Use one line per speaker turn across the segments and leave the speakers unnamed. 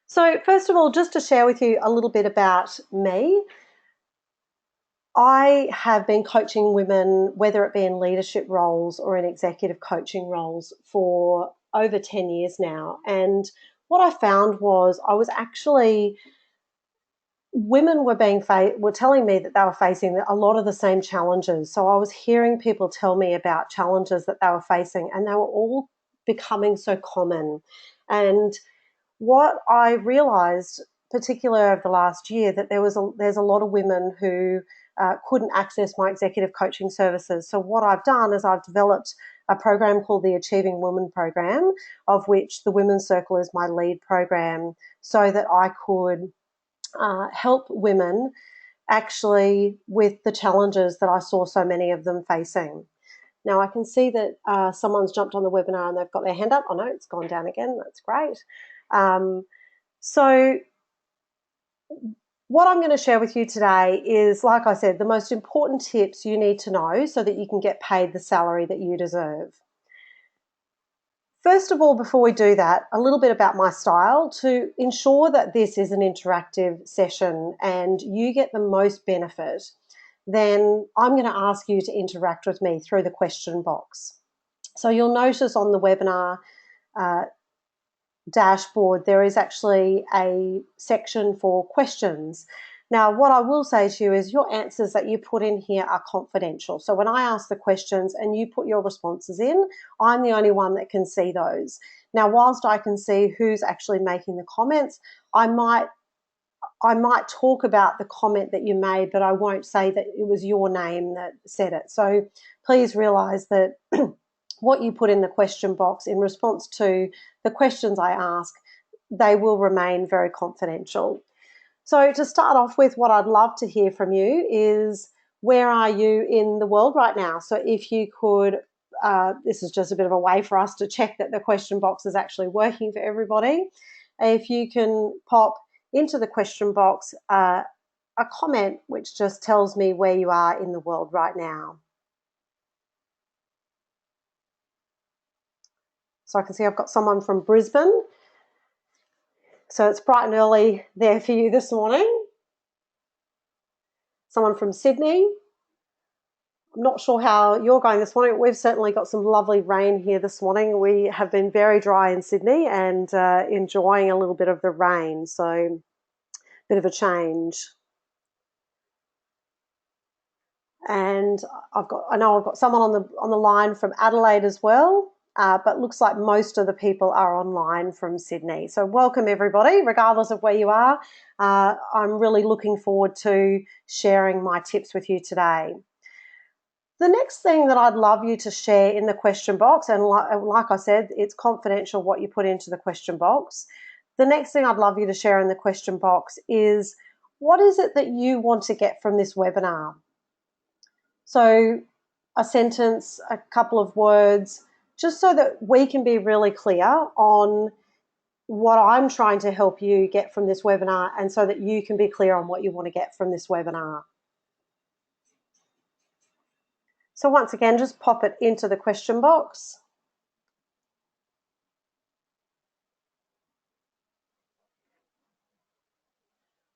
So first of all, just to share with you a little bit about me, I have been coaching women, whether it be in leadership roles or in executive coaching roles, for over 10 years now. And what I found was women were telling me that they were facing a lot of the same challenges. So I was hearing people tell me about challenges that they were facing, and they were all becoming so common. And what I realised, particularly over the last year, that there's a lot of women who couldn't access my executive coaching services. So what I've done is I've developed a program called the Achieving Women program, of which the Women's Circle is my lead program, so that I could help women actually with the challenges that I saw so many of them facing. Now, I can see that someone's jumped on the webinar and they've got their hand up. Oh, no, it's gone down again. That's great. So what I'm going to share with you today is, like I said, the most important tips you need to know so that you can get paid the salary that you deserve. First of all, before we do that, a little bit about my style to ensure that this is an interactive session and you get the most benefit. Then I'm going to ask you to interact with me through the question box. So you'll notice on the webinar dashboard, there is actually a section for questions. Now, what I will say to you is your answers that you put in here are confidential. So when I ask the questions and you put your responses in, I'm the only one that can see those. Now, whilst I can see who's actually making the comments, I might talk about the comment that you made, but I won't say that it was your name that said it. So please realise that what you put in the question box in response to the questions I ask, they will remain very confidential. So to start off with, what I'd love to hear from you is, where are you in the world right now? So if you could, this is just a bit of a way for us to check that the question box is actually working for everybody. If you can pop into the question box a comment which just tells me where you are in the world right now. So I can see I've got someone from Brisbane. So it's bright and early there for you this morning. Someone from Sydney. I'm not sure how you're going this morning. We've certainly got some lovely rain here this morning. We have been very dry in Sydney and enjoying a little bit of the rain. So a bit of a change. And I know I've got someone on the line from Adelaide as well. But looks like most of the people are online from Sydney. So welcome everybody, regardless of where you are. I'm really looking forward to sharing my tips with you today. The next thing that I'd love you to share in the question box, and like I said, it's confidential what you put into the question box. The next thing I'd love you to share in the question box is, what is it that you want to get from this webinar? So a sentence, a couple of words, just so that we can be really clear on what I'm trying to help you get from this webinar, and so that you can be clear on what you want to get from this webinar. So once again, just pop it into the question box.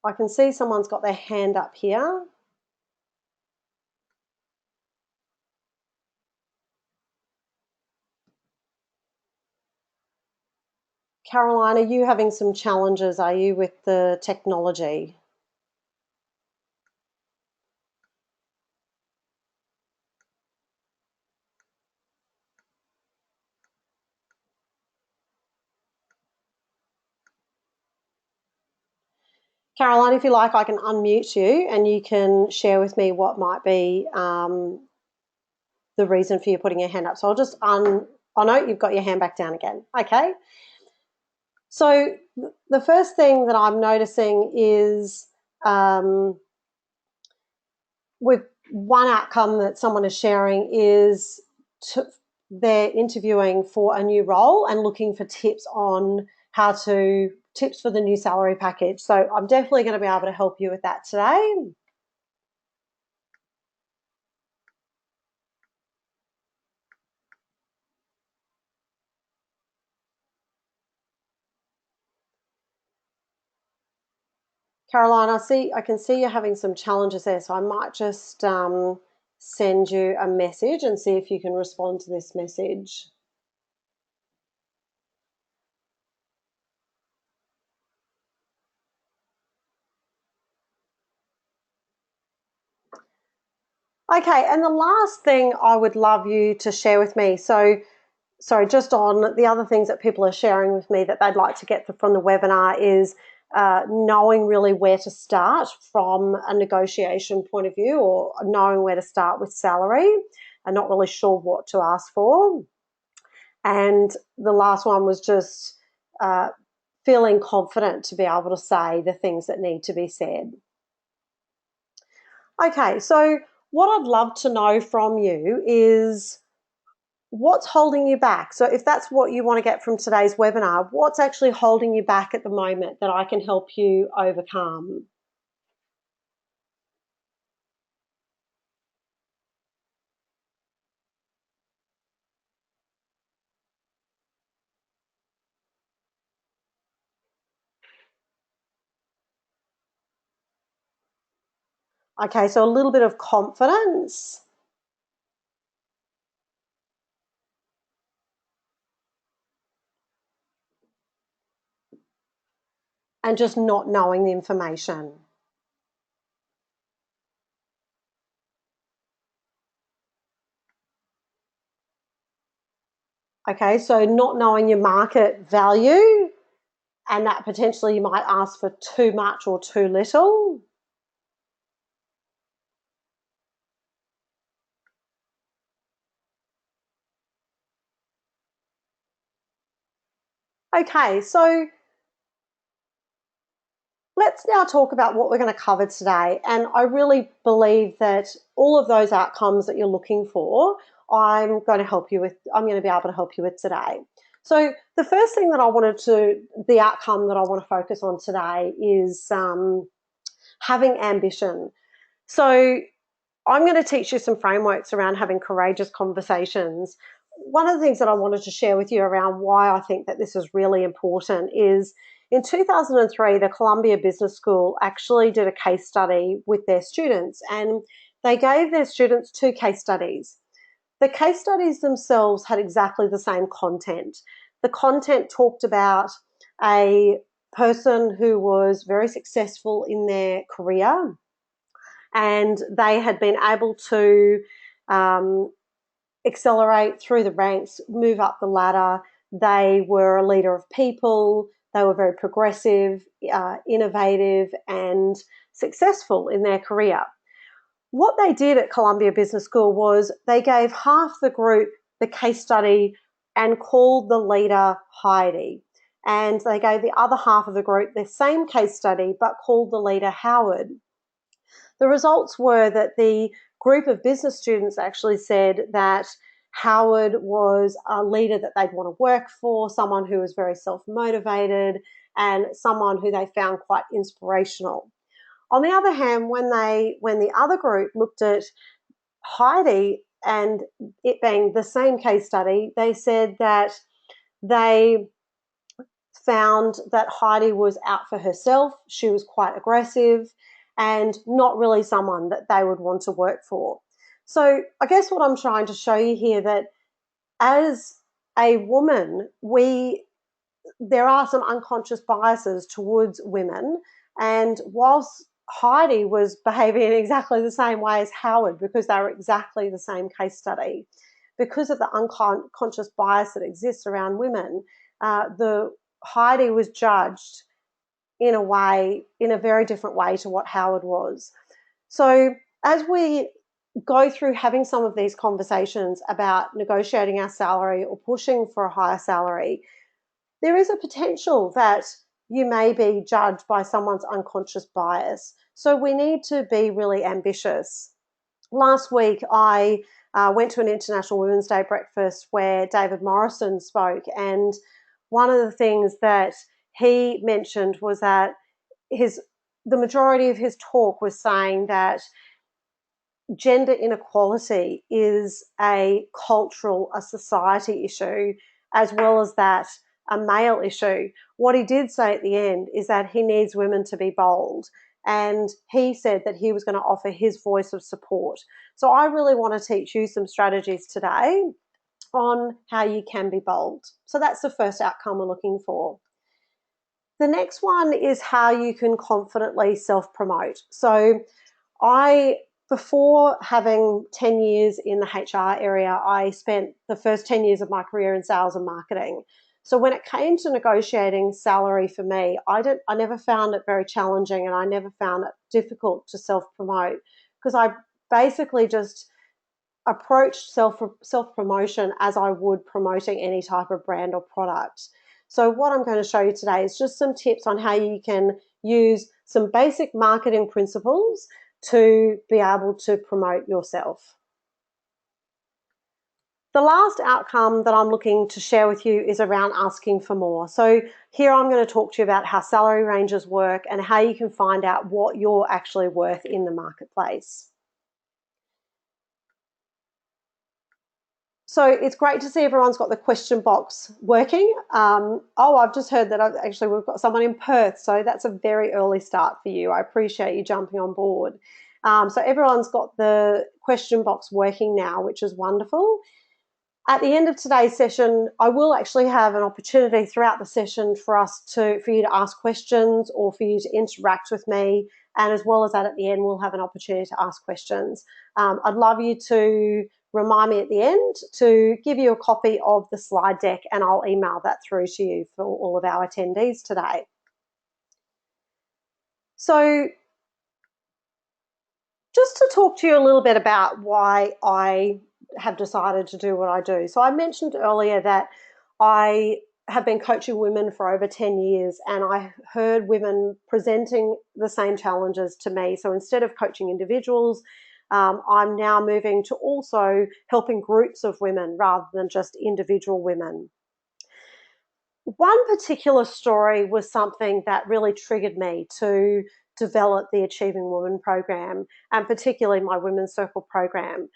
I can see someone's got their hand up here. Caroline, are you having some challenges, are you, with the technology? Caroline, if you like, I can unmute you and you can share with me what might be the reason for you putting your hand up. So I'll just oh no, you've got your hand back down again. Okay. So the first thing that I'm noticing is with one outcome that someone is sharing is they're interviewing for a new role and looking for tips on tips for the new salary package. So I'm definitely going to be able to help you with that today. Caroline, I can see you're having some challenges there, so I might just send you a message and see if you can respond to this message. Okay, and the last thing I would love you to share with me, sorry, just on the other things that people are sharing with me that they'd like to get from the webinar is knowing really where to start from a negotiation point of view, or knowing where to start with salary and not really sure what to ask for. And the last one was just feeling confident to be able to say the things that need to be said. Okay, so what I'd love to know from you is what's holding you back? So if that's what you want to get from today's webinar, what's actually holding you back at the moment that I can help you overcome? Okay, so a little bit of confidence and just not knowing the information. Okay, so not knowing your market value, and that potentially you might ask for too much or too little. Okay, so let's now talk about what we're going to cover today. And I really believe that all of those outcomes that you're looking for, I'm going to be able to help you with today. So the first thing that the outcome that I want to focus on today is having ambition. So I'm going to teach you some frameworks around having courageous conversations. One of the things that I wanted to share with you around why I think that this is really important is in 2003, the Columbia Business School actually did a case study with their students, and they gave their students two case studies. The case studies themselves had exactly the same content. The content talked about a person who was very successful in their career, and they had been able to um, accelerate through the ranks, move up the ladder. They were a leader of people. They were very progressive, innovative, and successful in their career. What they did at Columbia Business School was they gave half the group the case study and called the leader Heidi. And they gave the other half of the group the same case study but called the leader Howard. The results were that the group of business students actually said that Howard was a leader that they'd want to work for, someone who was very self-motivated, and someone who they found quite inspirational. On the other hand, when the other group looked at Heidi and it being the same case study, they said that they found that Heidi was out for herself. She was quite aggressive and not really someone that they would want to work for. So I guess what I'm trying to show you here that as a woman, there are some unconscious biases towards women. And whilst Heidi was behaving in exactly the same way as Howard, because they were exactly the same case study, because of the unconscious bias that exists around women, the Heidi was judged in a very different way to what Howard was. So as we go through having some of these conversations about negotiating our salary or pushing for a higher salary, there is a potential that you may be judged by someone's unconscious bias. So we need to be really ambitious. Last week, I went to an International Women's Day breakfast where David Morrison spoke, and one of the things that he mentioned was that the majority of his talk was saying that gender inequality is a cultural, a society issue, as well as that a male issue. What he did say at the end is that he needs women to be bold. And he said that he was going to offer his voice of support. So I really want to teach you some strategies today on how you can be bold. So that's the first outcome we're looking for. The next one is how you can confidently self-promote. So before having 10 years in the HR area, I spent the first 10 years of my career in sales and marketing. So when it came to negotiating salary for me, I never found it very challenging, and I never found it difficult to self-promote, because I basically just approached self-promotion as I would promoting any type of brand or product. So what I'm going to show you today is just some tips on how you can use some basic marketing principles to be able to promote yourself. The last outcome that I'm looking to share with you is around asking for more. So here I'm going to talk to you about how salary ranges work and how you can find out what you're actually worth in the marketplace. So it's great to see everyone's got the question box working. I've just heard that we've got someone in Perth, so that's a very early start for you. I appreciate you jumping on board. So everyone's got the question box working now, which is wonderful. At the end of today's session, I will actually have an opportunity throughout the session for you to ask questions or for you to interact with me. And as well as that, at the end, we'll have an opportunity to ask questions. I'd love you to remind me at the end to give you a copy of the slide deck, and I'll email that through to you for all of our attendees today. So just to talk to you a little bit about why I have decided to do what I do. So I mentioned earlier that I have been coaching women for over 10 years, and I heard women presenting the same challenges to me. So instead of coaching individuals, I'm now moving to also helping groups of women rather than just individual women. One particular story was something that really triggered me to develop the Achieving Woman program, and particularly my Women's Circle program.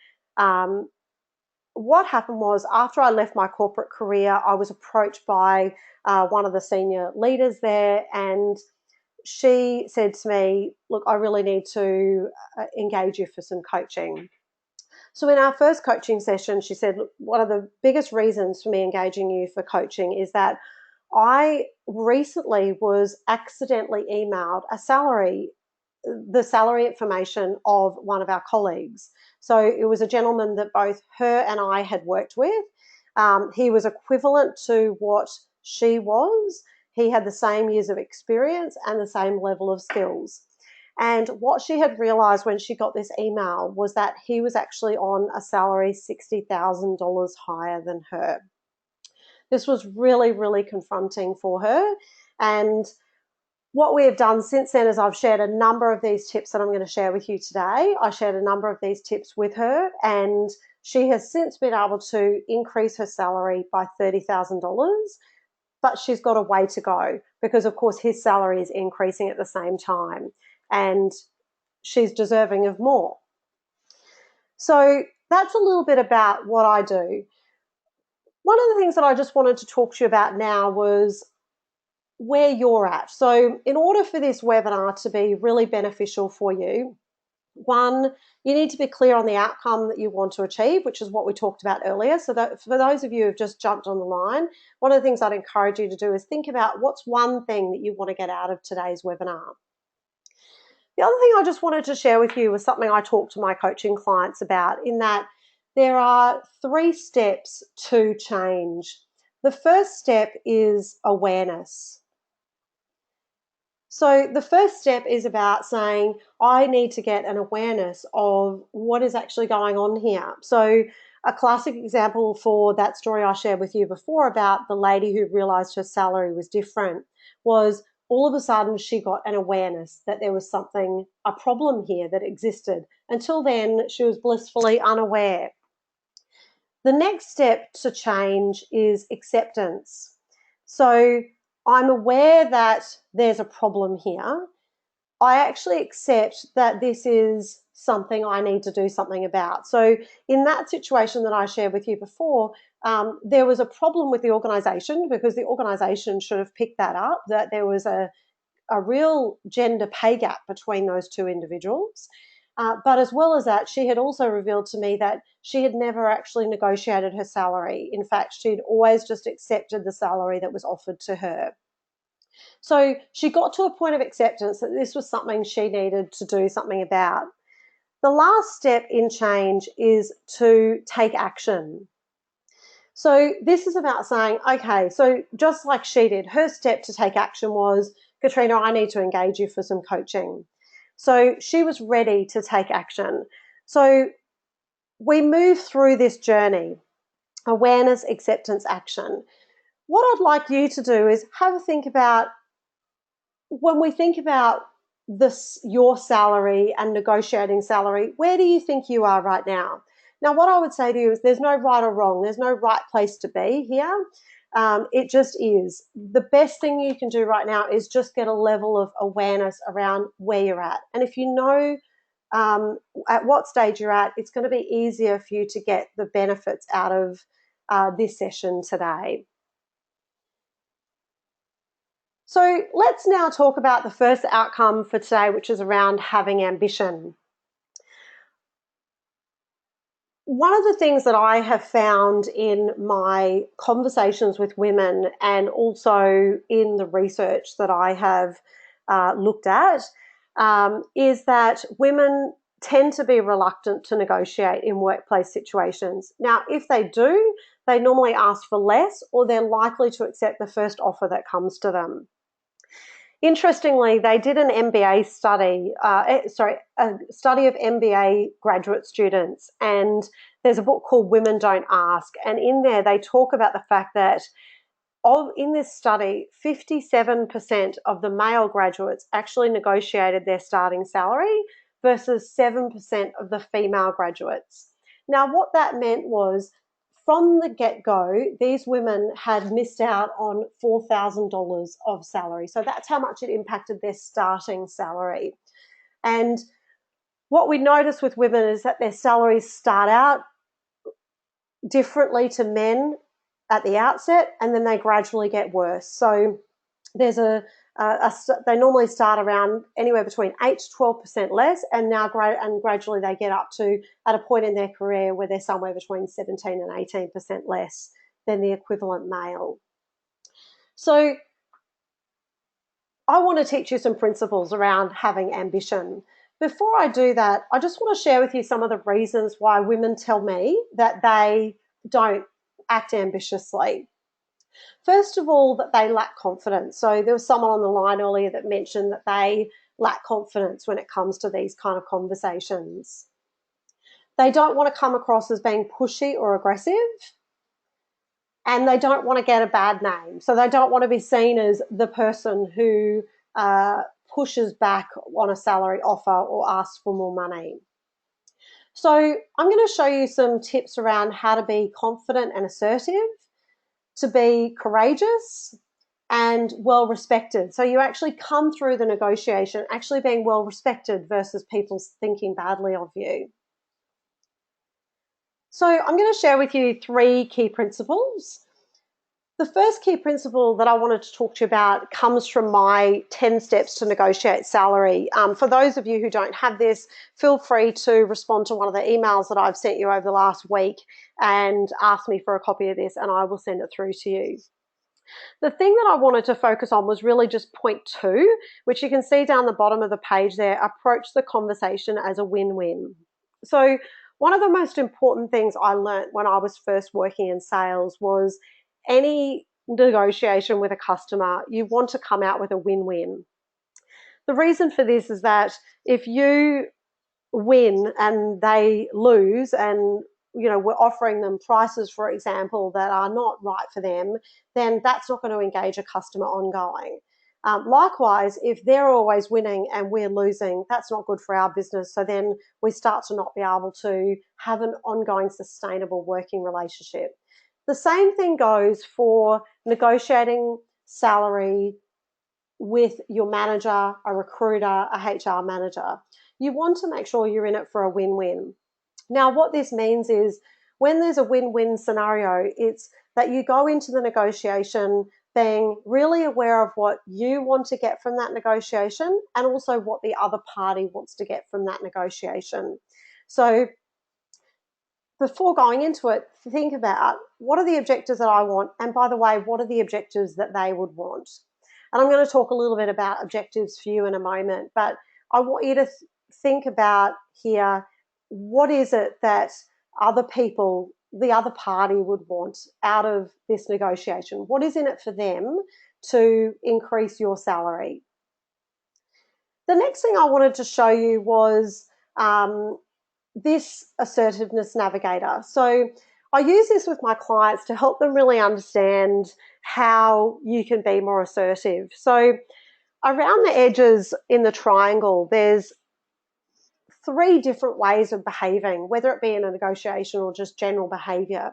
What happened was, after I left my corporate career, I was approached by one of the senior leaders there, and she said to me, look, I really need to engage you for some coaching. So in our first coaching session, she said, look, one of the biggest reasons for me engaging you for coaching is that I recently was accidentally emailed the salary information of one of our colleagues. So it was a gentleman that both her and I had worked with. He was equivalent to what she was. He had the same years of experience and the same level of skills. And what she had realised when she got this email was that he was actually on a salary $60,000 higher than her. This was really, really confronting for her. And what we have done since then is I've shared a number of these tips that I'm going to share with you today. I shared a number of these tips with her, and she has since been able to increase her salary by $30,000, but she's got a way to go because, of course, his salary is increasing at the same time, and she's deserving of more. So that's a little bit about what I do. One of the things that I just wanted to talk to you about now was where you're at. So in order for this webinar to be really beneficial for you, one, you need to be clear on the outcome that you want to achieve, which is what we talked about earlier. So that for those of you who have just jumped on the line, one of the things I'd encourage you to do is think about what's one thing that you want to get out of today's webinar. The other thing I just wanted to share with you was something I talk to my coaching clients about, in that there are 3 steps to change. The first step is awareness. So the first step is about saying, I need to get an awareness of what is actually going on here. So a classic example for that story I shared with you before about the lady who realized her salary was different was all of a sudden she got an awareness that there was a problem here that existed. Until then, she was blissfully unaware. The next step to change is acceptance. So I'm aware that there's a problem here. I actually accept that this is something I need to do something about. So in that situation that I shared with you before, there was a problem with the organisation, because the organisation should have picked that up, that there was a real gender pay gap between those two individuals. But as well as that, she had also revealed to me that she had never actually negotiated her salary. In fact, she'd always just accepted the salary that was offered to her. So she got to a point of acceptance that this was something she needed to do something about. The last step in change is to take action. So this is about saying, okay, so just like she did, her step to take action was, Katrina, I need to engage you for some coaching. So she was ready to take action. So we move through this journey, awareness, acceptance, action. What I'd like you to do is have a think about, when we think about this, your salary and negotiating salary, where do you think you are right now? Now, what I would say to you is there's no right or wrong. There's no right place to be here. It just is. The best thing you can do right now is just get a level of awareness around where you're at. And if you know at what stage you're at, it's going to be easier for you to get the benefits out of this session today. So let's now talk about the first outcome for today, which is around having ambition. One of the things that I have found in my conversations with women, and also in the research that I have looked at, is that women tend to be reluctant to negotiate in workplace situations. Now, if they do, they normally ask for less, or they're likely to accept the first offer that comes to them. Interestingly, they did an MBA study, a study of MBA graduate students, and there's a book called Women Don't Ask, and in there they talk about the fact that in this study, 57% of the male graduates actually negotiated their starting salary versus 7% of the female graduates. Now, what that meant was, from the get-go, these women had missed out on $4,000 of salary. So that's how much it impacted their starting salary. And what we notice with women is that their salaries start out differently to men at the outset, and then they gradually get worse. So there's they normally start around anywhere between 8 to 12% less, and now gradually they get up to, at a point in their career, where they're somewhere between 17 and 18% less than the equivalent male. So I want to teach you some principles around having ambition. Before I do that, I just want to share with you some of the reasons why women tell me that they don't act ambitiously. First of all, that they lack confidence. So there was someone on the line earlier that mentioned that they lack confidence when it comes to these kind of conversations. They don't want to come across as being pushy or aggressive, and they don't want to get a bad name. So they don't want to be seen as the person who pushes back on a salary offer or asks for more money. So I'm going to show you some tips around how to be confident and assertive, to be courageous and well respected. So you actually come through the negotiation actually being well respected versus people thinking badly of you. So I'm going to share with you 3 key principles. The first key principle that I wanted to talk to you about comes from my 10 steps to negotiate salary. For those of you who don't have this, feel free to respond to one of the emails that I've sent you over the last week and ask me for a copy of this, and I will send it through to you. The thing that I wanted to focus on was really just point 2, which you can see down the bottom of the page there: approach the conversation as a win-win. So one of the most important things I learned when I was first working in sales was, any negotiation with a customer, you want to come out with a win-win. The reason for this is that if you win and they lose, and we're offering them prices, for example, that are not right for them, then that's not going to engage a customer ongoing. Likewise, if they're always winning and we're losing, that's not good for our business. So then we start to not be able to have an ongoing sustainable working relationship. The same thing goes for negotiating salary with your manager, a recruiter, a HR manager. You want to make sure you're in it for a win-win. Now, what this means is, when there's a win-win scenario, it's that you go into the negotiation being really aware of what you want to get from that negotiation and also what the other party wants to get from that negotiation. So before going into it, think about what are the objectives that I want, and by the way, what are the objectives that they would want? And I'm going to talk a little bit about objectives for you in a moment, but I want you to think about here, what is it that other people, the other party would want out of this negotiation? What is in it for them to increase your salary? The next thing I wanted to show you was this assertiveness navigator. So I use this with my clients to help them really understand how you can be more assertive. So around the edges in the triangle, there's 3 different ways of behaving, whether it be in a negotiation or just general behavior.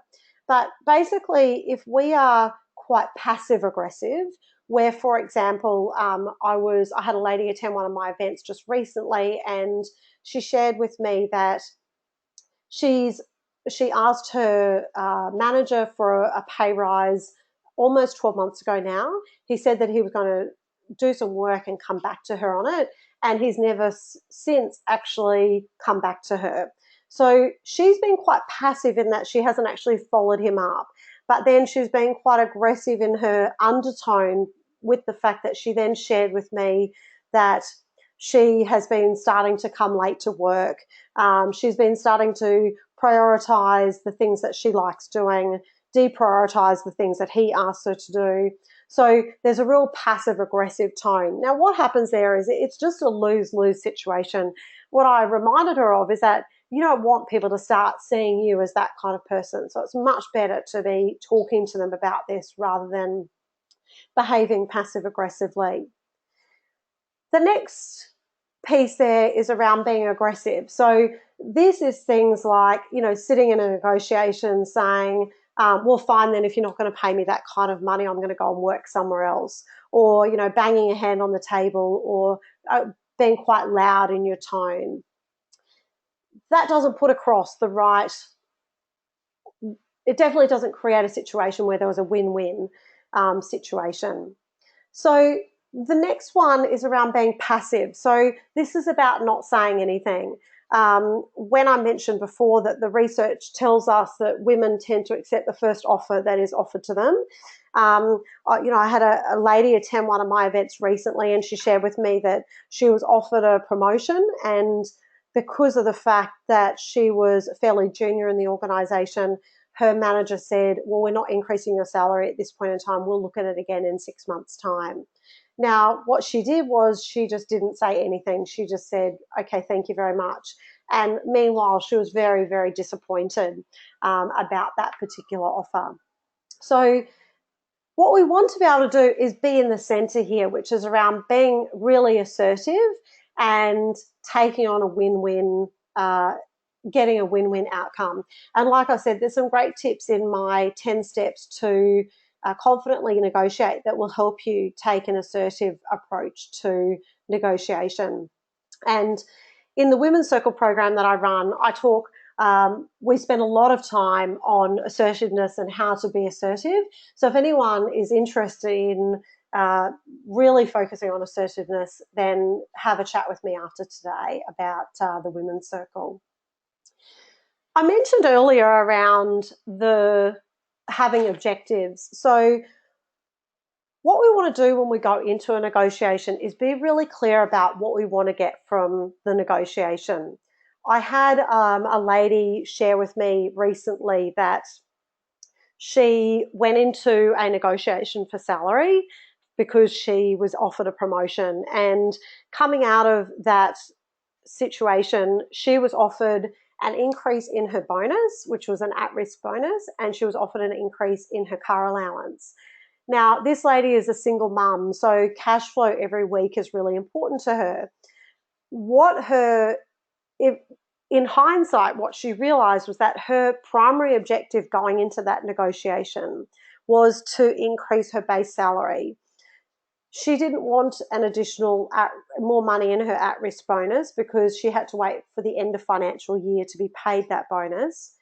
But basically, if we are quite passive aggressive, where, for example, I had a lady attend one of my events just recently, and she shared with me that she asked her manager for a pay rise almost 12 months ago now. He said that he was going to do some work and come back to her on it, and he's never since actually come back to her. So she's been quite passive in that she hasn't actually followed him up, but then she's been quite aggressive in her undertone with the fact that she then shared with me that she has been starting to come late to work. She's been starting to prioritize the things that she likes doing, deprioritize the things that he asks her to do. So there's a real passive aggressive tone. Now, what happens there is it's just a lose-lose situation. What I reminded her of is that you don't want people to start seeing you as that kind of person. So it's much better to be talking to them about this rather than behaving passive aggressively. The next piece there is around being aggressive. So this is things like, sitting in a negotiation saying, well, fine then, if you're not going to pay me that kind of money, I'm going to go and work somewhere else. Or, banging your hand on the table, or being quite loud in your tone. That doesn't put across the right, it definitely doesn't create a situation where there was a win-win situation. So the next one is around being passive. So this is about not saying anything. When I mentioned before that the research tells us that women tend to accept the first offer that is offered to them. I had a lady attend one of my events recently, and she shared with me that she was offered a promotion, and because of the fact that she was fairly junior in the organisation, her manager said, well, we're not increasing your salary at this point in time. We'll look at it again in 6 months' time. Now, what she did was she just didn't say anything. She just said, okay, thank you very much. And meanwhile, she was very, very disappointed about that particular offer. So what we want to be able to do is be in the centre here, which is around being really assertive and taking on a win-win, getting a win-win outcome. And like I said, there's some great tips in my 10 steps to confidently negotiate that will help you take an assertive approach to negotiation. And in the Women's Circle program that I run, we spend a lot of time on assertiveness and how to be assertive. So if anyone is interested in really focusing on assertiveness, then have a chat with me after today about the Women's Circle. I mentioned earlier around having objectives. So what we want to do when we go into a negotiation is be really clear about what we want to get from the negotiation. I had a lady share with me recently that she went into a negotiation for salary because she was offered a promotion, and coming out of that situation, she was offered an increase in her bonus, which was an at-risk bonus, and she was offered an increase in her car allowance. Now, this lady is a single mum, so cash flow every week is really important to her. In hindsight, what she realised was that her primary objective going into that negotiation was to increase her base salary. She didn't want an additional more money in her at-risk bonus because she had to wait for the end of financial year to be paid that bonus.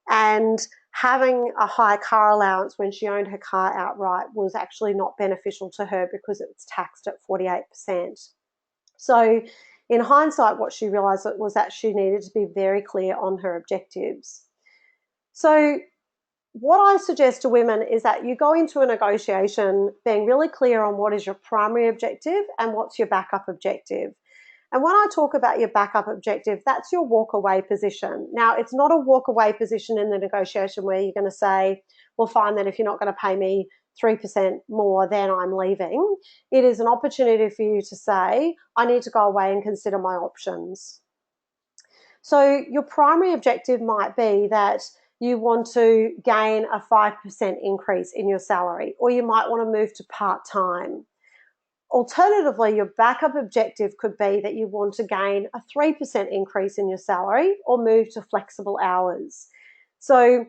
And having a high car allowance when she owned her car outright was actually not beneficial to her because it was taxed at 48%. So in hindsight, what she realised was that she needed to be very clear on her objectives. So what I suggest to women is that you go into a negotiation being really clear on what is your primary objective and what's your backup objective. And when I talk about your backup objective, that's your walk away position. Now, it's not a walk away position in the negotiation where you're going to say, well, fine, then if you're not going to pay me 3% more, then I'm leaving. It is an opportunity for you to say, I need to go away and consider my options. So your primary objective might be that you want to gain a 5% increase in your salary, or you might want to move to part-time. Alternatively, your backup objective could be that you want to gain a 3% increase in your salary or move to flexible hours. So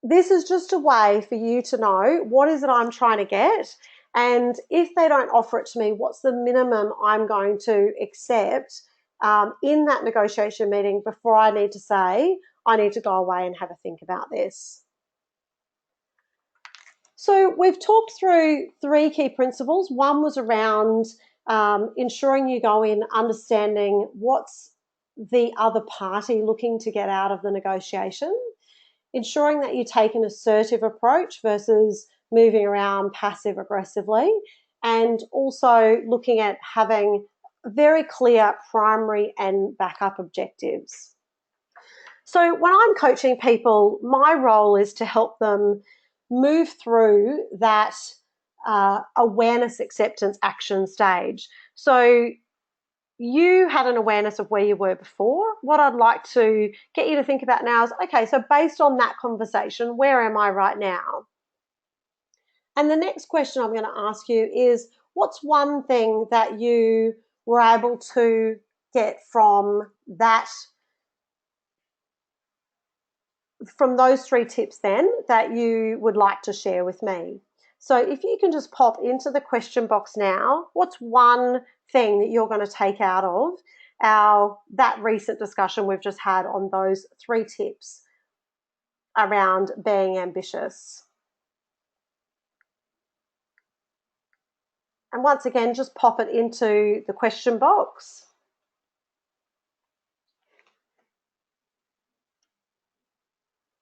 this is just a way for you to know what is it I'm trying to get, and if they don't offer it to me, what's the minimum I'm going to accept in that negotiation meeting before I need to say, I need to go away and have a think about this. So we've talked through 3 key principles. One was around ensuring you go in understanding what's the other party looking to get out of the negotiation, ensuring that you take an assertive approach versus moving around passive aggressively, and also looking at having very clear primary and backup objectives. So when I'm coaching people, my role is to help them move through that awareness, acceptance, action stage. So you had an awareness of where you were before. What I'd like to get you to think about now is, okay, so based on that conversation, where am I right now? And the next question I'm going to ask you is, what's one thing that you were able to get from that, from those 3 tips then, that you would like to share with me? So if you can just pop into the question box now, what's one thing that you're going to take out of that recent discussion we've just had on those 3 tips around being ambitious? And once again, just pop it into the question box.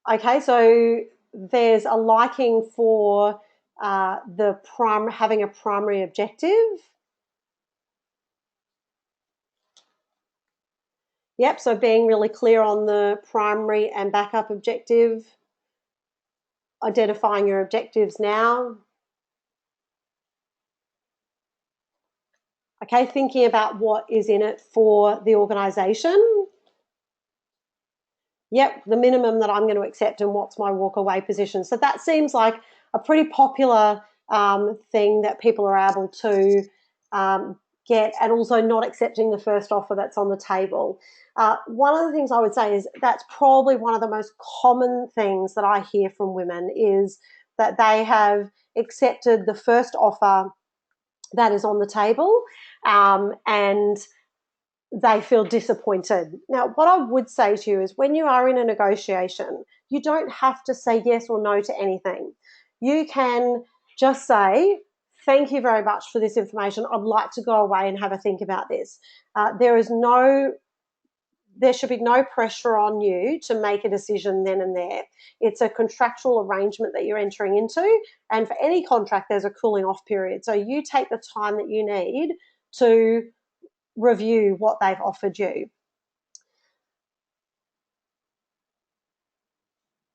Okay, so there's a liking for having a primary objective. Yep, so being really clear on the primary and backup objective, identifying your objectives now. Okay, thinking about what is in it for the organisation. Yep, the minimum that I'm going to accept and what's my walk away position. So that seems like a pretty popular thing that people are able to get, and also not accepting the first offer that's on the table. One of the things I would say is that's probably one of the most common things that I hear from women is that they have accepted the first offer that is on the table, and they feel disappointed. Now, what I would say to you is, when you are in a negotiation, you don't have to say yes or no to anything. You can just say, thank you very much for this information. I'd like to go away and have a think about this. There should be no pressure on you to make a decision then and there. It's a contractual arrangement that you're entering into, and for any contract, there's a cooling off period. So you take the time that you need to review what they've offered you.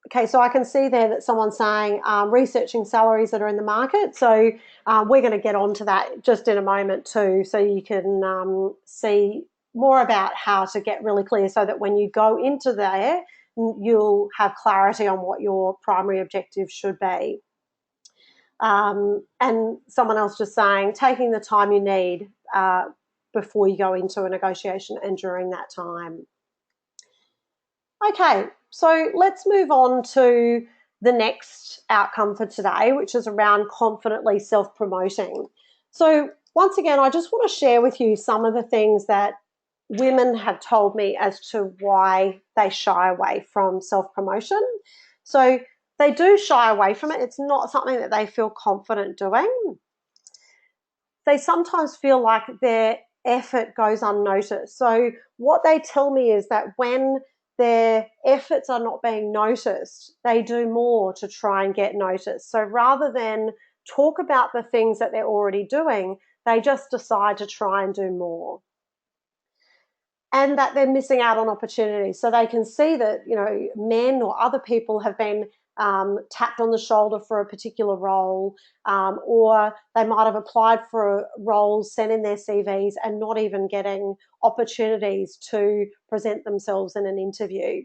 Okay, so I can see there that someone's saying researching salaries that are in the market. So we're going to get onto that just in a moment too, so you can see more about how to get really clear so that when you go into there, you'll have clarity on what your primary objective should be. And someone else just saying, taking the time you need before you go into a negotiation and during that time. Okay, so let's move on to the next outcome for today, which is around confidently self-promoting. So once again, I just want to share with you some of the things that women have told me as to why they shy away from self-promotion. So they do shy away from it. It's not something that they feel confident doing. They sometimes feel like their effort goes unnoticed. So what they tell me is that when their efforts are not being noticed, they do more to try and get noticed. So rather than talk about the things that they're already doing, they just decide to try and do more. And that they're missing out on opportunities. So they can see that, men or other people have been tapped on the shoulder for a particular role, or they might have applied for roles, sent in their CVs, and not even getting opportunities to present themselves in an interview.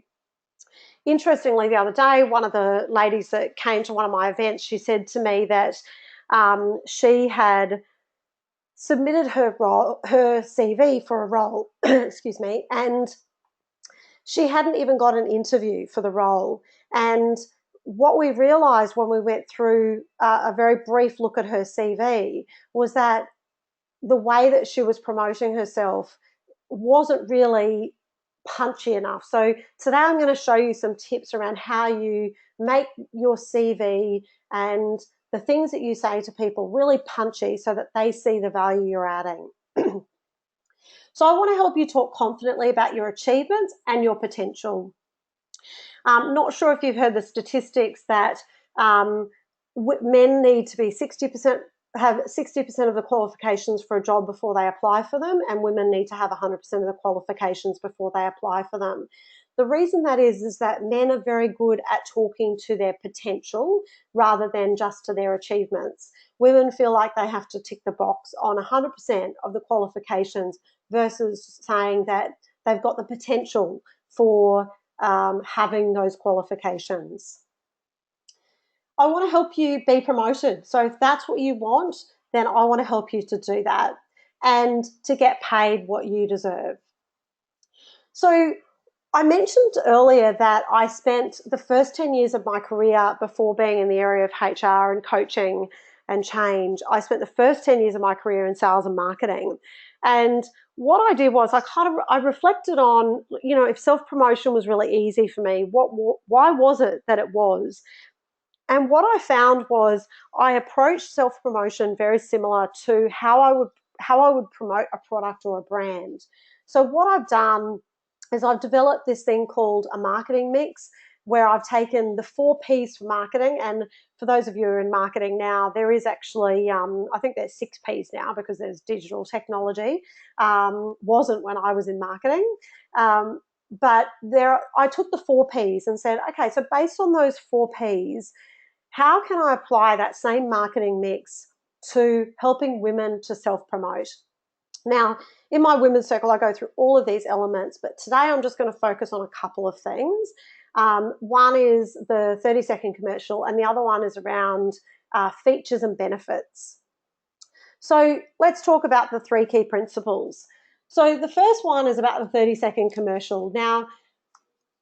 Interestingly, the other day, one of the ladies that came to one of my events, she said to me that she had submitted her CV for a role, excuse me, and she hadn't even got an interview for the role. And what we realized when we went through a very brief look at her CV was that the way that she was promoting herself wasn't really punchy enough. So today I'm going to show you some tips around how you make your CV and the things that you say to people really punchy so that they see the value you're adding. So I want to help you talk confidently about your achievements and your potential. Not sure if you've heard the statistics that men need to be 60%, have 60% of the qualifications for a job before they apply for them, and women need to have 100% of the qualifications before they apply for them. The reason that is that men are very good at talking to their potential rather than just to their achievements. Women feel like they have to tick the box on 100% of the qualifications versus saying that they've got the potential for having those qualifications. I want to help you be promoted. So if that's what you want, then I want to help you to do that and to get paid what you deserve. So I mentioned earlier that I spent the first 10 years of my career before being in the area of HR and coaching and change. I spent the first 10 years of my career in sales and marketing. And what I did was I reflected on, if self-promotion was really easy for me, why was it that it was? And what I found was I approached self-promotion very similar to how I would promote a product or a brand. So what I've done is I've developed this thing called a marketing mix, where I've taken the 4 P's for marketing. And for those of you who are in marketing now, there is actually, I think there's 6 P's now because there's digital technology. Wasn't when I was in marketing. But I took the 4 P's and said, okay, so based on those 4 P's, how can I apply that same marketing mix to helping women to self-promote? Now, in my women's circle, I go through all of these elements, but today I'm just going to focus on a couple of things. One is the 30-second commercial, and the other one is around features and benefits. So let's talk about the 3 key principles. So the first one is about the 30-second commercial. Now,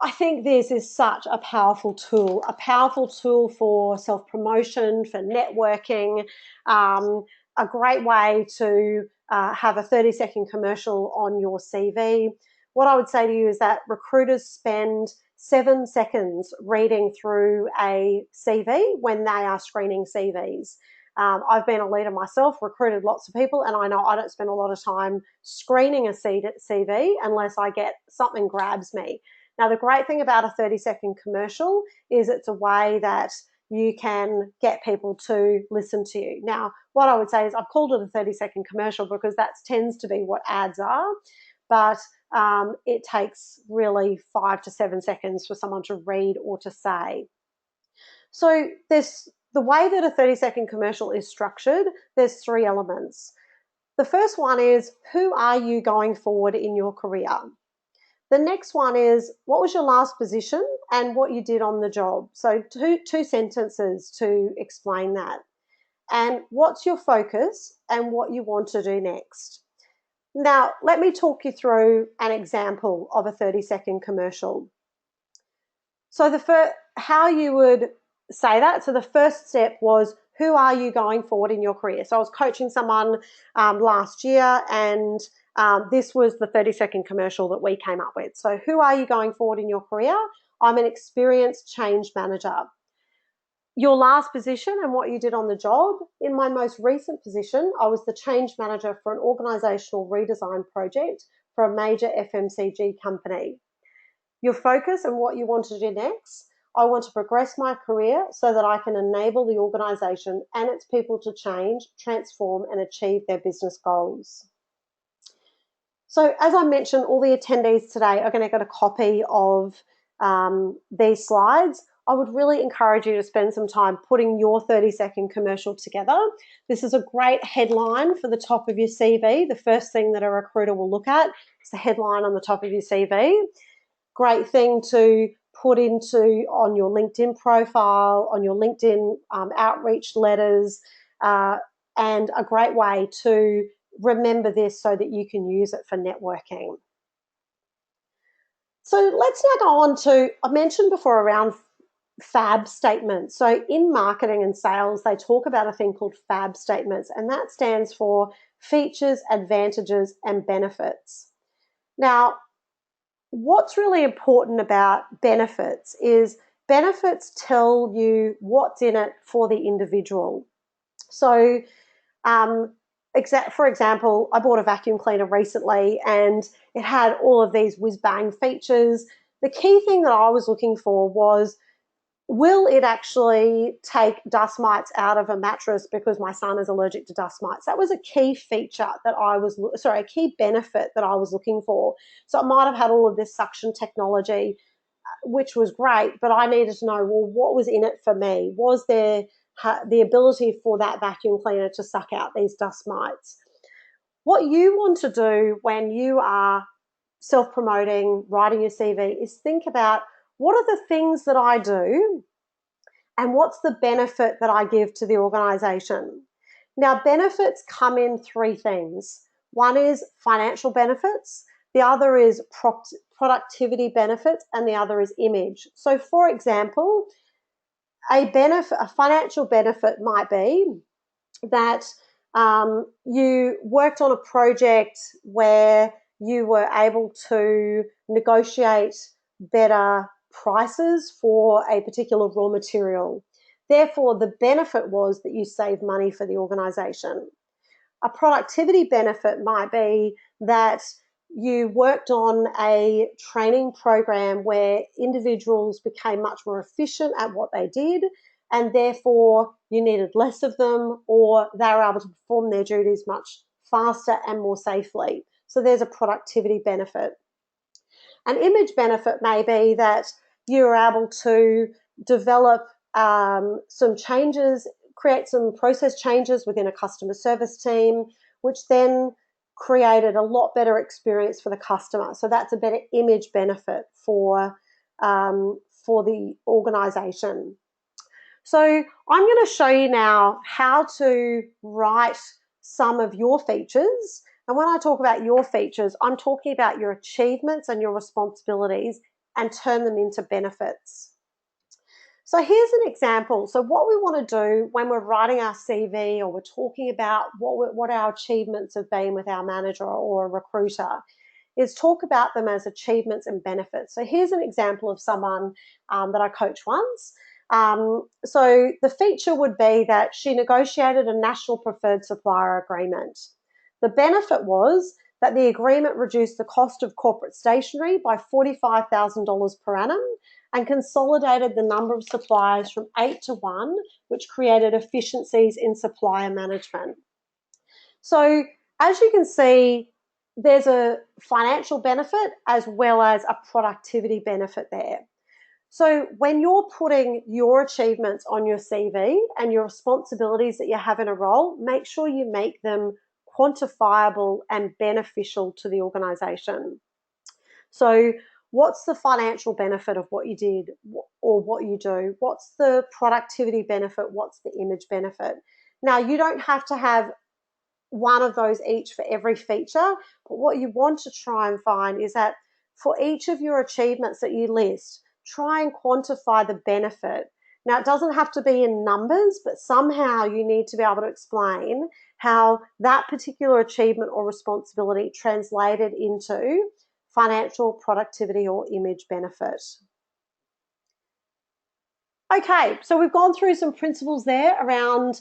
I think this is such a powerful tool for self-promotion, for networking, a great way to have a 30-second commercial on your CV. What I would say to you is that recruiters spend 7 seconds reading through a CV when they are screening CVs. I've been a leader myself, recruited lots of people, and I know I don't spend a lot of time screening a CV unless I get something grabs me. Now, the great thing about a 30-second commercial is it's a way that you can get people to listen to you. Now, what I would say is I've called it a 30-second commercial because that tends to be what ads are, but it takes really 5 to 7 seconds for someone to read or to say. So the way that a 30-second commercial is structured, there's 3 elements. The first one is, who are you going forward in your career? The next one is, what was your last position and what you did on the job? So two sentences to explain that. And what's your focus and what you want to do next? Now, let me talk you through an example of a 30-second commercial. So how you would say that. So the first step was, who are you going forward in your career? So I was coaching someone last year, and this was the 30-second commercial that we came up with. So who are you going forward in your career? I'm an experienced change manager. Your last position and what you did on the job. In my most recent position, I was the change manager for an organisational redesign project for a major FMCG company. Your focus and what you want to do next. I want to progress my career so that I can enable the organisation and its people to change, transform and achieve their business goals. So as I mentioned, all the attendees today are going to get a copy of these slides. I would really encourage you to spend some time putting your 30-second commercial together. This is a great headline for the top of your CV. The first thing that a recruiter will look at is the headline on the top of your CV. Great thing to put into on your LinkedIn profile, on your LinkedIn outreach letters, and a great way to remember this so that you can use it for networking. So let's now go on to, I mentioned before around FAB statements. So in marketing and sales, they talk about a thing called FAB statements, and that stands for features, advantages, and benefits. Now, what's really important about benefits is benefits tell you what's in it for the individual. So, for example, I bought a vacuum cleaner recently and it had all of these whiz-bang features. The key thing that I was looking for was, will it actually take dust mites out of a mattress because my son is allergic to dust mites? That was a key feature that a key benefit that I was looking for. So it might have had all of this suction technology, which was great, but I needed to know, well, what was in it for me? Was there the ability for that vacuum cleaner to suck out these dust mites? What you want to do when you are self-promoting, writing your CV, is think about, what are the things that I do and what's the benefit that I give to the organisation? Now, benefits come in three things. One is financial benefits, the other is productivity benefits, and the other is image. So, for example, a financial benefit might be that you worked on a project where you were able to negotiate better prices for a particular raw material. Therefore, the benefit was that you saved money for the organisation. A productivity benefit might be that you worked on a training program where individuals became much more efficient at what they did, and therefore you needed less of them, or they were able to perform their duties much faster and more safely. So there's a productivity benefit. An image benefit may be that you're able to develop some changes, create some process changes within a customer service team, which then created a lot better experience for the customer. So that's a better image benefit for the organisation. So I'm going to show you now how to write some of your features. And when I talk about your features, I'm talking about your achievements and your responsibilities, and turn them into benefits. So here's an example. So what we want to do when we're writing our CV, or we're talking about what our achievements have been with our manager or a recruiter, is talk about them as achievements and benefits. So here's an example of someone that I coached once. So the feature would be that she negotiated a national preferred supplier agreement. The benefit was that the agreement reduced the cost of corporate stationery by $45,000 per annum and consolidated the number of suppliers from 8 to 1, which created efficiencies in supplier management. So as you can see, there's a financial benefit as well as a productivity benefit there. So when you're putting your achievements on your CV and your responsibilities that you have in a role, make sure you make them quantifiable and beneficial to the organisation. So what's the financial benefit of what you did or what you do? What's the productivity benefit? What's the image benefit? Now, you don't have to have one of those each for every feature, but what you want to try and find is that for each of your achievements that you list, try and quantify the benefit Now, it doesn't have to be in numbers, but somehow you need to be able to explain how that particular achievement or responsibility translated into financial, productivity, or image benefit. Okay, so we've gone through some principles there around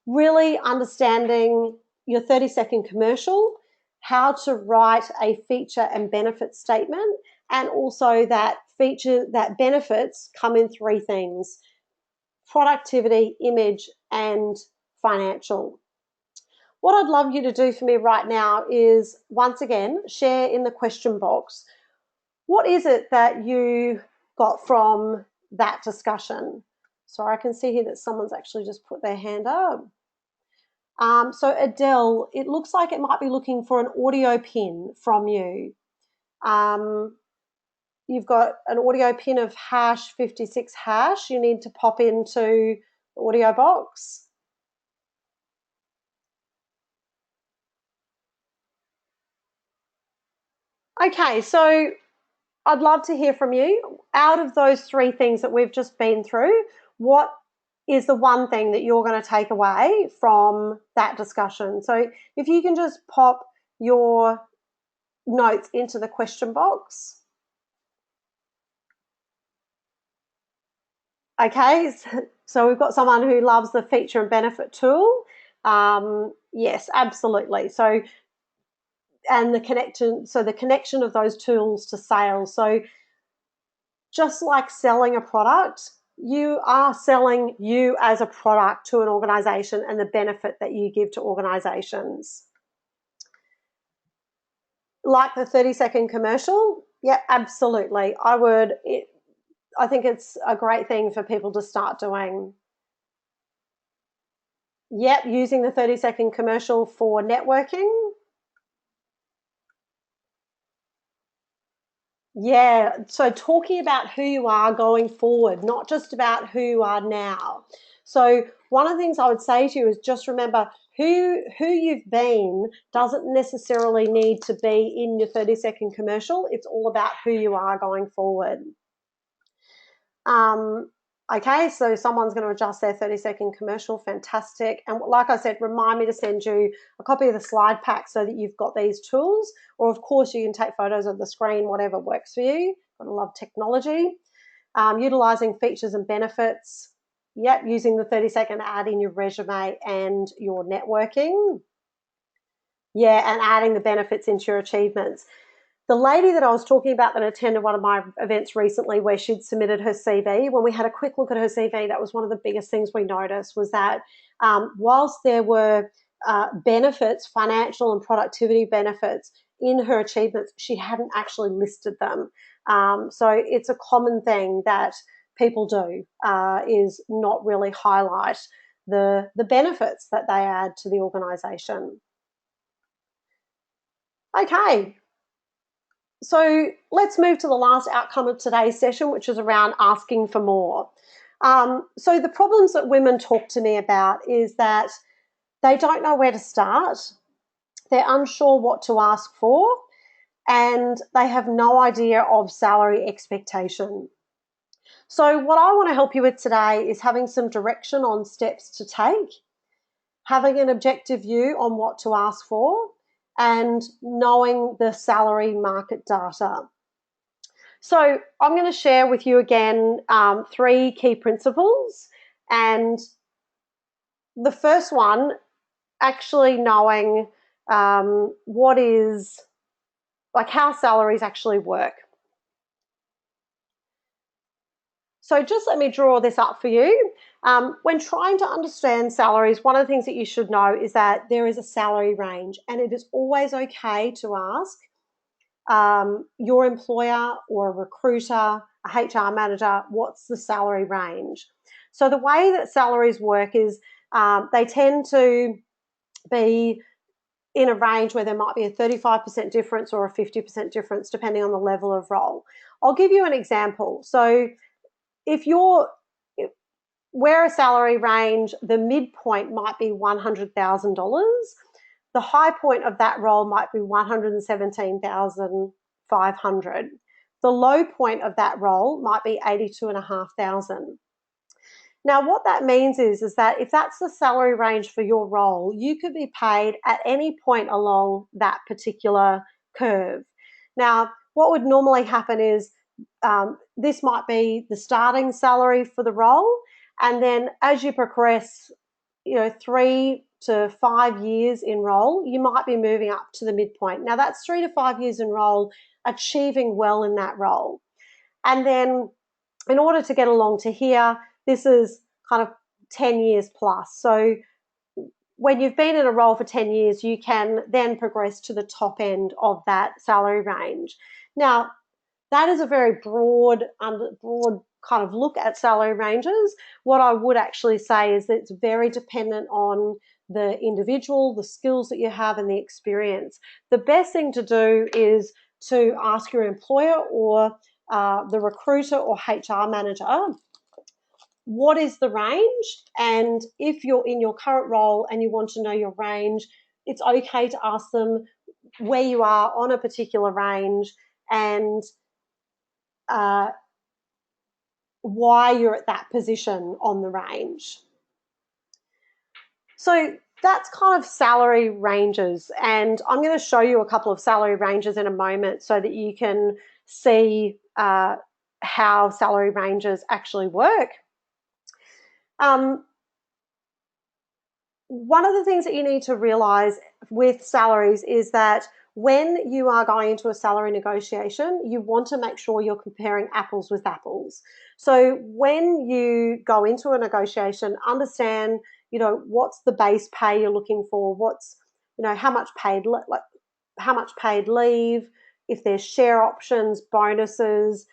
really understanding your 30-second commercial, how to write a feature and benefit statement, and also that benefits come in three things: productivity, image, and financial. What I'd love you to do for me right now is, once again, share in the question box, what is it that you got from that discussion? So I can see here that someone's actually just put their hand up. So Adele, it looks like it might be looking for an audio pin from you. You've got an audio pin of #56#. You need to pop into the audio box. Okay, so I'd love to hear from you. Out of those three things that we've just been through, what is the one thing that you're going to take away from that discussion? So if you can just pop your notes into the question box. Okay, so we've got someone who loves the feature and benefit tool. Yes, absolutely. So, and the connection of those tools to sales. So just like selling a product, you are selling you as a product to an organization and the benefit that you give to organizations. Like the 30-second commercial, yeah, absolutely. I think it's a great thing for people to start doing. Yep, using the 30-second commercial for networking. Yeah, so talking about who you are going forward, not just about who you are now. So one of the things I would say to you is just remember who you've been doesn't necessarily need to be in your 30-second commercial. It's all about who you are going forward. Okay, so someone's going to adjust their 30-second commercial. Fantastic. And like I said, remind me to send you a copy of the slide pack so that you've got these tools. Or, of course, you can take photos of the screen, whatever works for you. I love technology. Utilising features and benefits. Yep, using the 30-second ad in your resume and your networking. Yeah, and adding the benefits into your achievements. The lady that I was talking about that attended one of my events recently where she'd submitted her CV, when we had a quick look at her CV, that was one of the biggest things we noticed was that whilst there were benefits, financial and productivity benefits in her achievements, she hadn't actually listed them. So it's a common thing that people do is not really highlight the benefits that they add to the organisation. Okay. So let's move to the last outcome of today's session, which is around asking for more. So the problems that women talk to me about is that they don't know where to start, they're unsure what to ask for, and they have no idea of salary expectation. So what I want to help you with today is having some direction on steps to take, having an objective view on what to ask for, and knowing the salary market data. So I'm going to share with you again 3 key principles. And the first one, actually knowing what is, like how salaries actually work. So just let me draw this up for you. When trying to understand salaries, one of the things that you should know is that there is a salary range, and it is always okay to ask your employer or a recruiter, a HR manager, what's the salary range? So the way that salaries work is they tend to be in a range where there might be a 35% difference or a 50% difference depending on the level of role. I'll give you an example. So if we're a salary range, the midpoint might be $100,000. The high point of that role might be $117,500. The low point of that role might be $82,500. Now, what that means is that if that's the salary range for your role, you could be paid at any point along that particular curve. Now, what would normally happen is this might be the starting salary for the role, and then as you progress, 3 to 5 years in role, you might be moving up to the midpoint. Now, that's 3 to 5 years in role, achieving well in that role. And then in order to get along to here, this is kind of 10 years plus. So when you've been in a role for 10 years, you can then progress to the top end of that salary range. Now, that is a very broad kind of look at salary ranges. What I would actually say is that it's very dependent on the individual, the skills that you have, and the experience. The best thing to do is to ask your employer or the recruiter or HR manager, what is the range? And if you're in your current role and you want to know your range, it's okay to ask them where you are on a particular range and why you're at that position on the range. So that's kind of salary ranges, and I'm going to show you a couple of salary ranges in a moment so that you can see how salary ranges actually work. One of the things that you need to realize with salaries is that when you are going into a salary negotiation, you want to make sure you're comparing apples with apples. So when you go into a negotiation, understand, what's the base pay you're looking for, what's, how much paid leave, if there's share options, bonuses.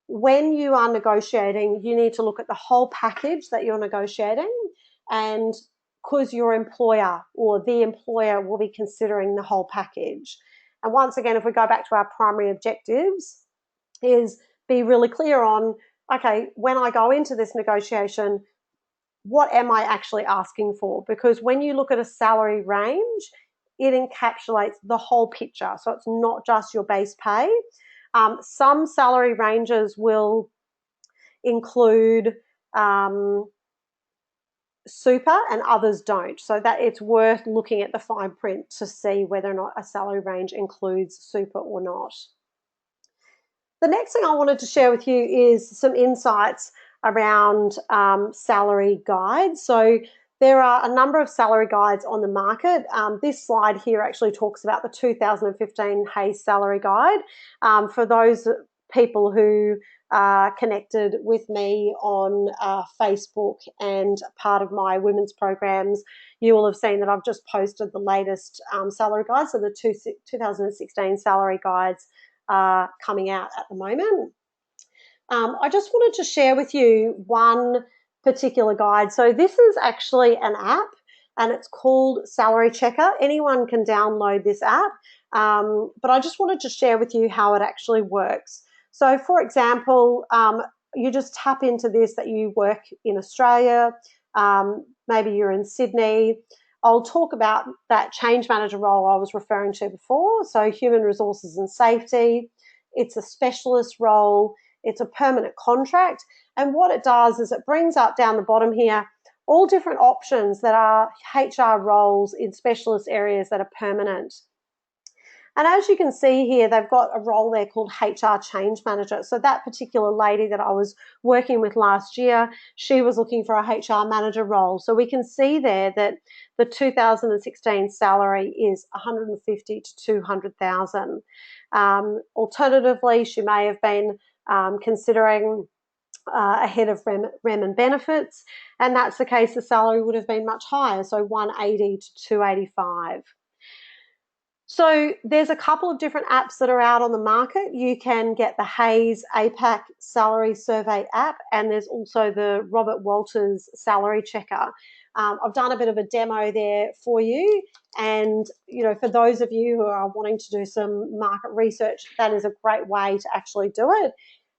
When you are negotiating, you need to look at the whole package that you're negotiating, and because your employer or the employer will be considering the whole package. And once again, if we go back to our primary objectives, is be really clear on, okay, when I go into this negotiation, what am I actually asking for? Because when you look at a salary range, it encapsulates the whole picture. So it's not just your base pay. Some salary ranges will include super and others don't. So that it's worth looking at the fine print to see whether or not a salary range includes super or not. The next thing I wanted to share with you is some insights around salary guides. So there are a number of salary guides on the market. This slide here actually talks about the 2015 Hayes Salary Guide. For those people who are connected with me on Facebook and part of my women's programs, you will have seen that I've just posted the latest salary guide. So the 2016 salary guides are coming out at the moment. I just wanted to share with you one particular guide. So this is actually an app, and it's called Salary Checker. Anyone can download this app, but I just wanted to share with you how it actually works. So, for example, you just tap into this that you work in Australia, maybe you're in Sydney. I'll talk about that change manager role I was referring to before, so human resources and safety. It's a specialist role. It's a permanent contract. And what it does is it brings up down the bottom here all different options that are HR roles in specialist areas that are permanent. And as you can see here, they've got a role there called HR Change Manager. So that particular lady that I was working with last year, she was looking for a HR manager role. So we can see there that the 2016 salary is 150 to 200,000. Alternatively, she may have been considering a head of rem and benefits, and that's the case, the salary would have been much higher, so 180 to 285. So there's a couple of different apps that are out on the market. You can get the Hayes APAC Salary Survey app, and there's also the Robert Walters Salary Checker. I've done a bit of a demo there for you, and for those of you who are wanting to do some market research, that is a great way to actually do it.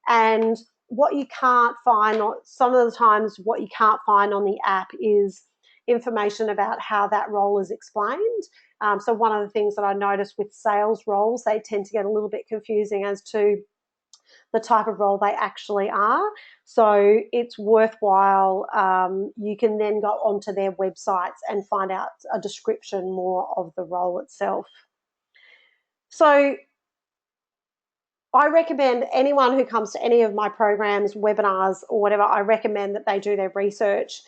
And what you can't find, some of the times what you can't find on the app is information about how that role is explained. So one of the things that I noticed with sales roles, they tend to get a little bit confusing as to the type of role they actually are. So it's worthwhile. You can then go onto their websites and find out a description more of the role itself. So I recommend anyone who comes to any of my programs, webinars, or whatever, I recommend that they do their research,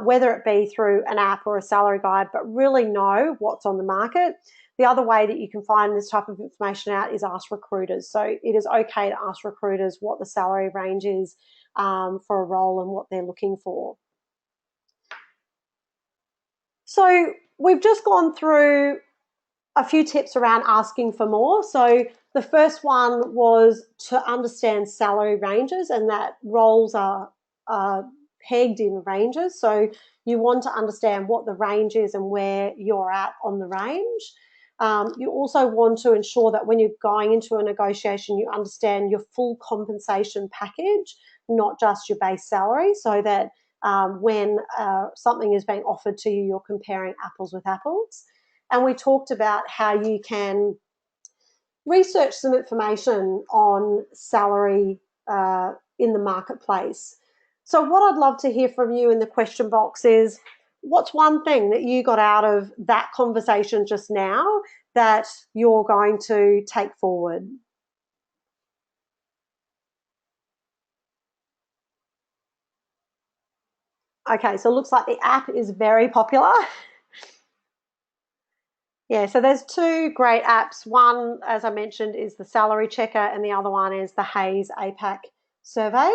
whether it be through an app or a salary guide, but really know what's on the market. The other way that you can find this type of information out is ask recruiters. So it is okay to ask recruiters what the salary range is for a role and what they're looking for. So we've just gone through a few tips around asking for more. So the first one was to understand salary ranges, and that roles are pegged in ranges. So you want to understand what the range is and where you're at on the range. You also want to ensure that when you're going into a negotiation, you understand your full compensation package, not just your base salary, so that when something is being offered to you, you're comparing apples with apples. And we talked about how you can research some information on salary in the marketplace. So what I'd love to hear from you in the question box is, what's one thing that you got out of that conversation just now that you're going to take forward? Okay, so it looks like the app is very popular. Yeah, so there's two great apps. One, as I mentioned, is the Salary Checker, and the other one is the Hayes APAC survey.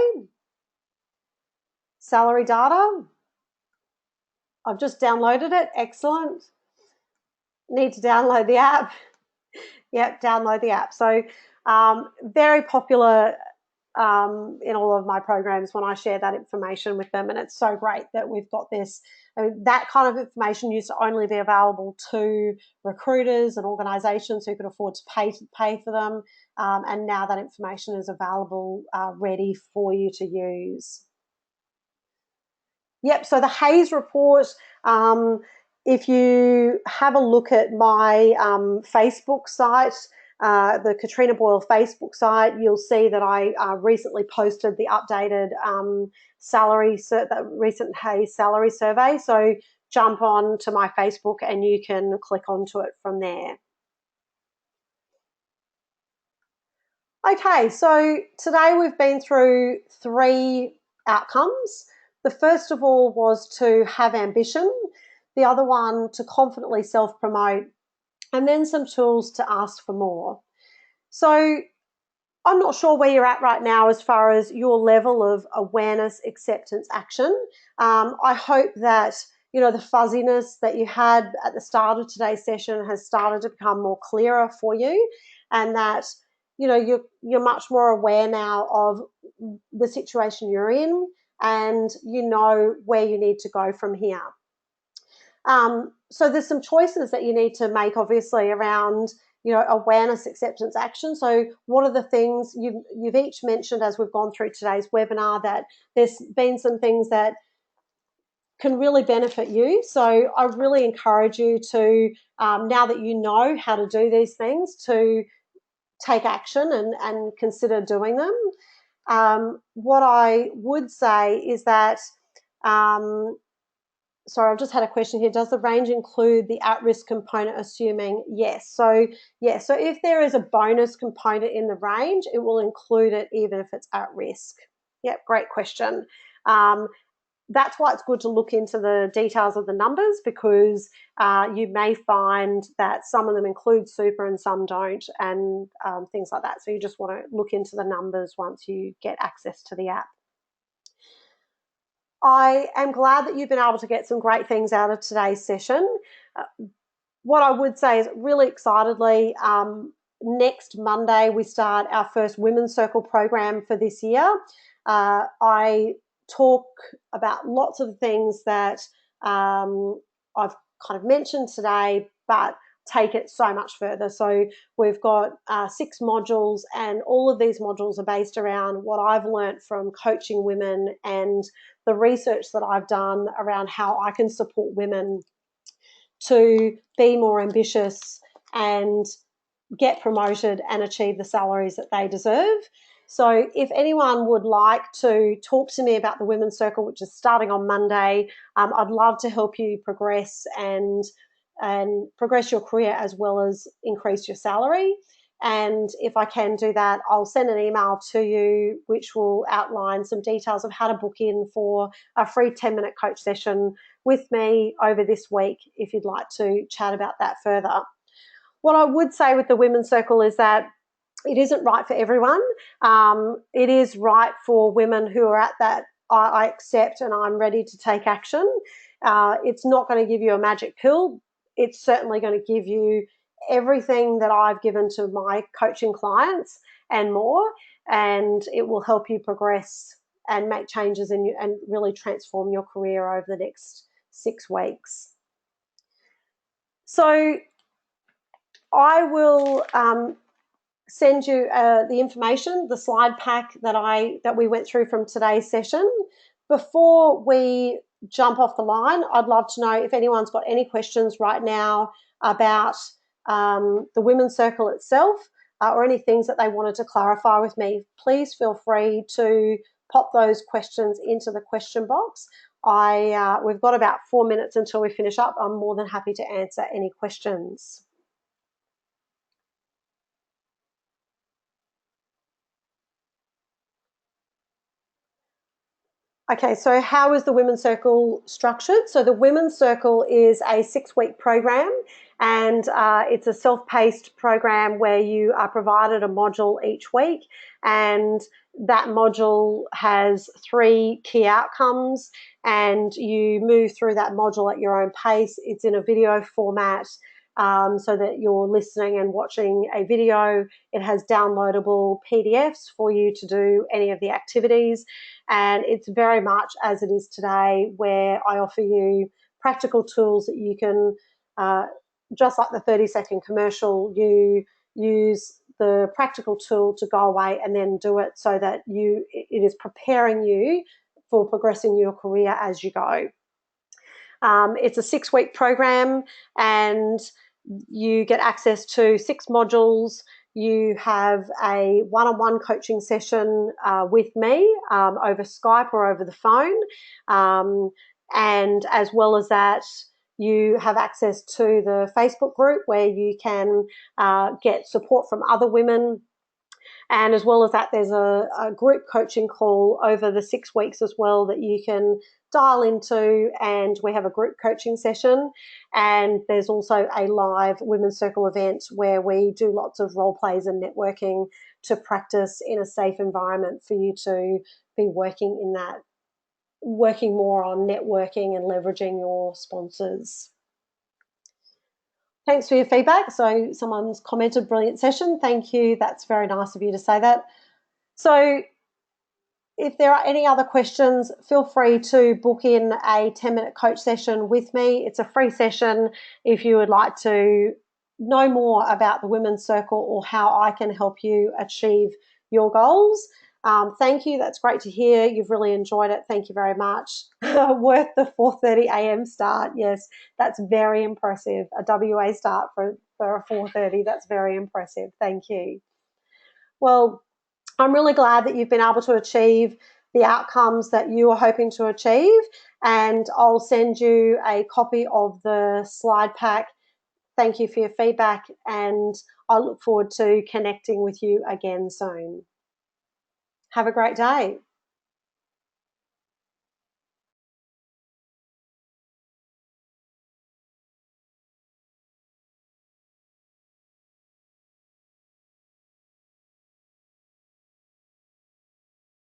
Salary data. I've just downloaded it. Excellent. Need to download the app. Yep, download the app. So very popular in all of my programs when I share that information with them, and it's so great that we've got this. I mean, that kind of information used to only be available to recruiters and organisations who could afford to pay for them, and now that information is available, ready for you to use. Yep, so the Hayes report, if you have a look at my Facebook site, the Katrina Boyle Facebook site, you'll see that I recently posted the updated the recent Hayes salary survey. So jump on to my Facebook and you can click onto it from there. Okay, so today we've been through 3 outcomes. The first of all was to have ambition, the other one to confidently self-promote, and then some tools to ask for more. So I'm not sure where you're at right now as far as your level of awareness, acceptance, action. I hope that the fuzziness that you had at the start of today's session has started to become more clearer for you, and that you're much more aware now of the situation you're in, and you know where you need to go from here. So there's some choices that you need to make, obviously, around awareness, acceptance, action. So what are the things you've each mentioned as we've gone through today's webinar, that there's been some things that can really benefit you. So I really encourage you to, now that you know how to do these things, to take action and consider doing them. What I would say is that, sorry, I've just had a question here. Does the range include the at-risk component, assuming yes? So if there is a bonus component in the range, it will include it even if it's at risk. Yep, great question. That's why it's good to look into the details of the numbers, because you may find that some of them include super and some don't, and things like that. So you just want to look into the numbers once you get access to the app. I am glad that you've been able to get some great things out of today's session. What I would say is, really excitedly, next Monday we start our first Women's Circle program for this year. I talk about lots of things that I've kind of mentioned today, but take it so much further. So we've got 6 modules, and all of these modules are based around what I've learned from coaching women and the research that I've done around how I can support women to be more ambitious and get promoted and achieve the salaries that they deserve. So if anyone would like to talk to me about the Women's Circle, which is starting on Monday, I'd love to help you progress and progress your career as well as increase your salary. And if I can do that, I'll send an email to you which will outline some details of how to book in for a free 10-minute coach session with me over this week if you'd like to chat about that further. What I would say with the Women's Circle is that it isn't right for everyone. It is right for women who are at that I accept and I'm ready to take action. It's not going to give you a magic pill. It's certainly going to give you everything that I've given to my coaching clients and more, and it will help you progress and make changes in you and really transform your career over the next 6 weeks. So I will send you the information, the slide pack that we went through from today's session. Before we jump off the line, I'd love to know if anyone's got any questions right now about the Women's Circle itself or any things that they wanted to clarify with me. Please feel free to pop those questions into the question box. We've got about 4 minutes until we finish up. I'm more than happy to answer any questions. Okay, so how is the Women's Circle structured? So the Women's Circle is a 6-week program, and it's a self-paced program where you are provided a module each week, and that module has 3 key outcomes, and you move through that module at your own pace. It's in a video format, so that you're listening and watching a video. It has downloadable PDFs for you to do any of the activities. And it's very much as it is today, where I offer you practical tools that you can, just like the 30-second commercial, you use the practical tool to go away and then do it so that it is preparing you for progressing your career as you go. It's a 6-week program, and you get access to 6 modules. You have a one-on-one coaching session with me over Skype or over the phone. And as well as that, you have access to the Facebook group where you can get support from other women. And as well as that, there's a group coaching call over the 6 weeks as well that you can dial into, and we have a group coaching session. And there's also a live Women's Circle event where we do lots of role plays and networking to practice in a safe environment for you to be working more on networking and leveraging your sponsors. Thanks for your feedback. So someone's commented, brilliant session. Thank you. That's very nice of you to say that. So if there are any other questions, feel free to book in a 10-minute coach session with me. It's a free session if you would like to know more about the Women's Circle or how I can help you achieve your goals. Thank you. That's great to hear. You've really enjoyed it. Thank you very much. Worth the 4:30 a.m. start. Yes, that's very impressive. A WA start for a 4:30. That's very impressive. Thank you. Well, I'm really glad that you've been able to achieve the outcomes that you are hoping to achieve, and I'll send you a copy of the slide pack. Thank you for your feedback, and I look forward to connecting with you again soon. Have a great day.